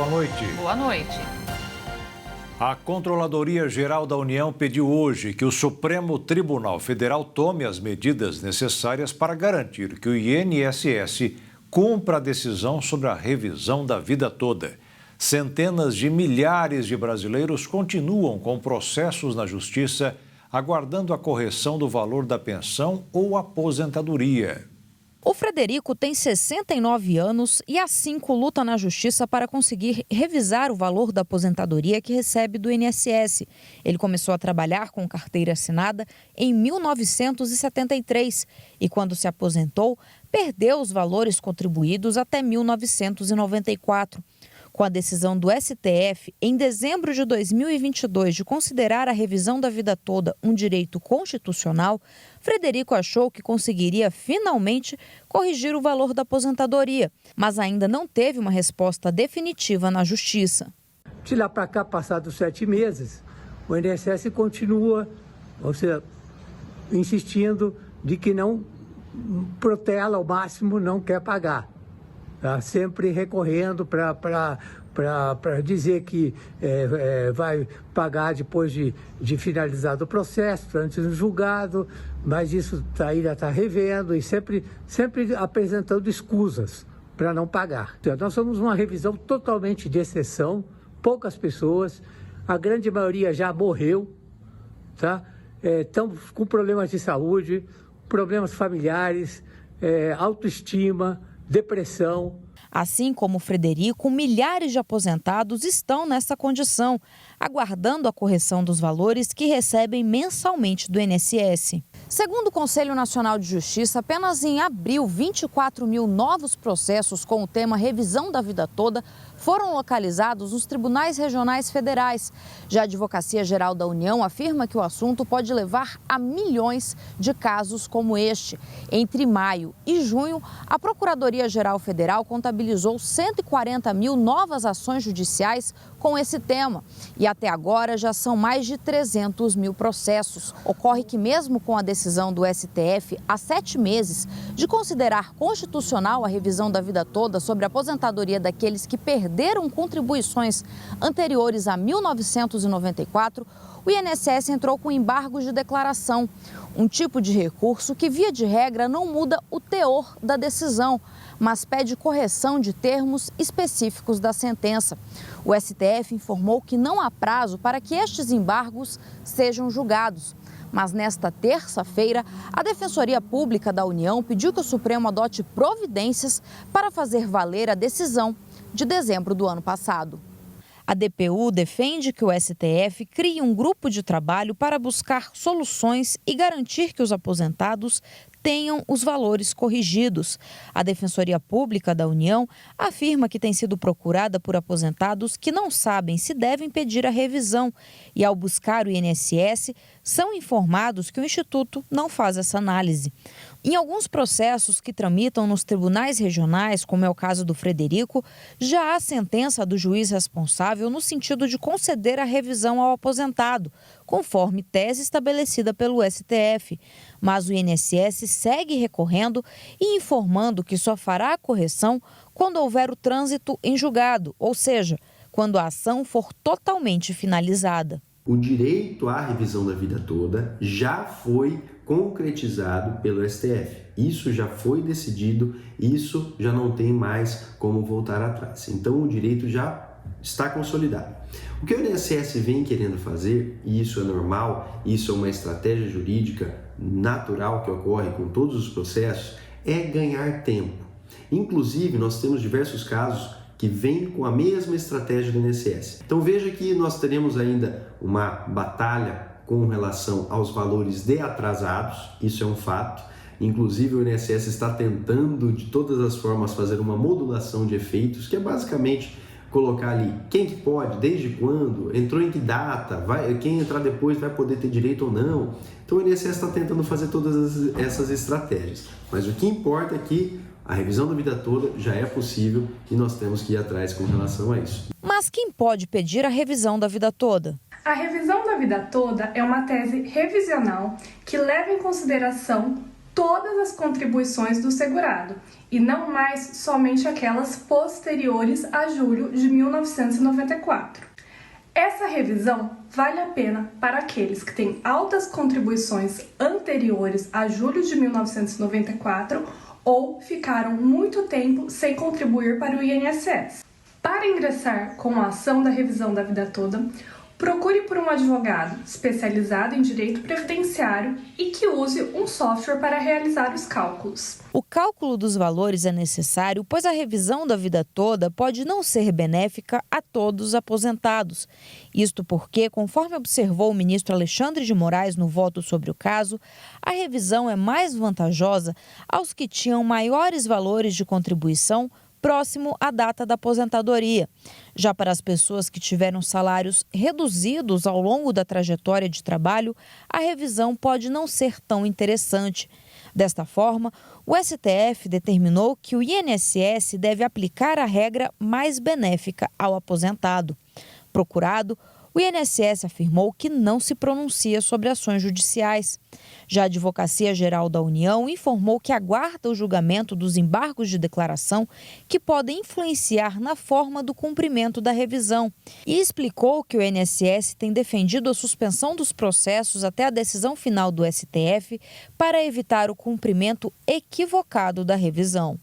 noite. Boa noite. A Controladoria Geral da União pediu hoje que o Supremo Tribunal Federal tome as medidas necessárias para garantir que o INSS cumpra a decisão sobre a revisão da vida toda. Centenas de milhares de brasileiros continuam com processos na Justiça, aguardando a correção do valor da pensão ou aposentadoria. O Frederico tem 69 anos e há 5 luta na Justiça para conseguir revisar o valor da aposentadoria que recebe do INSS. Ele começou a trabalhar com carteira assinada em 1973 e, quando se aposentou, perdeu os valores contribuídos até 1994. Com a decisão do STF, em dezembro de 2022, de considerar a revisão da vida toda um direito constitucional, Frederico achou que conseguiria finalmente corrigir o valor da aposentadoria, mas ainda não teve uma resposta definitiva na Justiça. De lá para cá, passados 7 meses, o INSS continua, ou seja, insistindo de que não protela ao máximo, não quer pagar. Tá? Sempre recorrendo para dizer que vai pagar depois de finalizado o processo, antes do julgado, mas isso ainda está revendo e sempre apresentando escusas para não pagar. Então, nós somos uma revisão totalmente de exceção, poucas pessoas, a grande maioria já morreu, tá? Estamos com problemas de saúde, problemas familiares, autoestima, depressão. Assim como o Frederico, milhares de aposentados estão nessa condição, aguardando a correção dos valores que recebem mensalmente do INSS. Segundo o Conselho Nacional de Justiça, apenas em abril, 24 mil novos processos com o tema revisão da vida toda foram localizados nos tribunais regionais federais. Já a Advocacia Geral da União afirma que o assunto pode levar a milhões de casos como este. Entre maio e junho, a Procuradoria-Geral Federal contabilizou 140 mil novas ações judiciais com esse tema. E até agora já são mais de 300 mil processos. Ocorre que mesmo com a decisão do STF há 7 meses de considerar constitucional a revisão da vida toda sobre a aposentadoria daqueles que perderam contribuições anteriores a 1994, o INSS entrou com embargos de declaração, um tipo de recurso que, via de regra, não muda o teor da decisão, mas pede correção de termos específicos da sentença. O STF informou que não há prazo para que estes embargos sejam julgados. Mas nesta terça-feira, a Defensoria Pública da União pediu que o Supremo adote providências para fazer valer a decisão de dezembro do ano passado. A DPU defende que o STF crie um grupo de trabalho para buscar soluções e garantir que os aposentados tenham os valores corrigidos. A Defensoria Pública da União afirma que tem sido procurada por aposentados que não sabem se devem pedir a revisão e, ao buscar o INSS, são informados que o Instituto não faz essa análise. Em alguns processos que tramitam nos tribunais regionais, como é o caso do Frederico, já há sentença do juiz responsável no sentido de conceder a revisão ao aposentado, conforme tese estabelecida pelo STF. Mas o INSS segue recorrendo e informando que só fará a correção quando houver o trânsito em julgado, ou seja, quando a ação for totalmente finalizada. O direito à revisão da vida toda já foi concretizado pelo STF. Isso já foi decidido, isso já não tem mais como voltar atrás. Então o direito já está consolidado. O que o INSS vem querendo fazer, e isso é normal, isso é uma estratégia jurídica natural que ocorre com todos os processos, é ganhar tempo. Inclusive, nós temos diversos casos que vêm com a mesma estratégia do INSS. Então veja que nós teremos ainda uma batalha com relação aos valores de atrasados, isso é um fato. Inclusive o INSS está tentando de todas as formas fazer uma modulação de efeitos, que é basicamente colocar ali quem que pode, desde quando, entrou em que data, quem entrar depois vai poder ter direito ou não. Então o INSS está tentando fazer todas essas estratégias. Mas o que importa é que a revisão da vida toda já é possível e nós temos que ir atrás com relação a isso. Mas quem pode pedir a revisão da vida toda? A revisão da vida toda é uma tese revisional que leva em consideração todas as contribuições do segurado e não mais somente aquelas posteriores a julho de 1994. Essa revisão vale a pena para aqueles que têm altas contribuições anteriores a julho de 1994 ou ficaram muito tempo sem contribuir para o INSS. Para ingressar com a ação da revisão da vida toda, procure por um advogado especializado em direito previdenciário e que use um software para realizar os cálculos. O cálculo dos valores é necessário, pois a revisão da vida toda pode não ser benéfica a todos os aposentados. Isto porque, conforme observou o ministro Alexandre de Moraes no voto sobre o caso, a revisão é mais vantajosa aos que tinham maiores valores de contribuição próximo à data da aposentadoria. Já para as pessoas que tiveram salários reduzidos ao longo da trajetória de trabalho, a revisão pode não ser tão interessante. Desta forma, o STF determinou que o INSS deve aplicar a regra mais benéfica ao aposentado. Procurado, o INSS afirmou que não se pronuncia sobre ações judiciais. Já a Advocacia Geral da União informou que aguarda o julgamento dos embargos de declaração que podem influenciar na forma do cumprimento da revisão e explicou que o INSS tem defendido a suspensão dos processos até a decisão final do STF para evitar o cumprimento equivocado da revisão.